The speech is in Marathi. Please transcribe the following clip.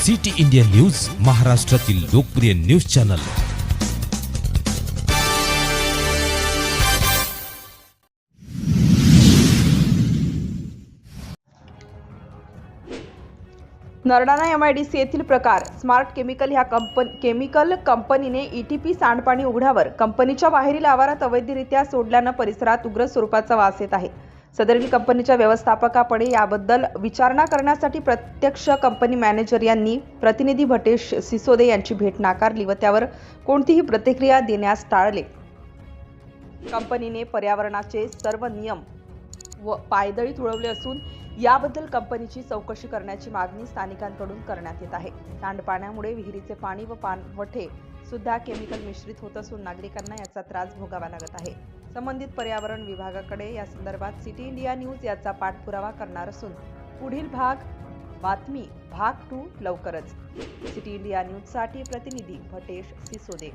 सिटी इंडिया न्यूज, महाराष्ट्रातील लोकप्रिय न्यूज चॅनल। नरडाणा MIDC येथील प्रकार स्मार्ट केमिकल ह्या केमिकल कंपनीने ETP सांडपाणी उघड्यावर कंपनीच्या बाहेरील आवारात अवैधरित्या सोडल्यानं परिसरात उग्र स्वरूपाचा वास येत आहे। सदरील कंपनीच्या व्यवस्थापकाकडे याबद्दल विचारणा करण्यासाठी प्रत्यक्ष कंपनी मॅनेजर यांनी प्रतिनिधी भटेश सिसोदे यांची भेट नाकारली व त्यावर कोणतीही प्रतिक्रिया देण्यास टाळले। कंपनीने पर्यावरणाचे सर्व नियम व पायदळी तुडवले असून याबद्दल कंपनीची चौकशी करण्याची मागणी स्थानिकांकडून करण्यात येत आहे। सांडपाण्यामुळे विहिरीचे पाणी व पाणवठे सुद्धा केमिकल मिश्रित होत असून नागरिकांना याचा त्रास भोगावा लागत आहे। संबंधित पर्यावरण विभागाकडे या संदर्भात सिटी इंडिया न्यूज याचा पाठपुरावा करणार असून पुढील बातमी भाग 2 लवकरच। सिटी इंडिया न्यूज साठी प्रतिनिधी भटेश सिसोदे।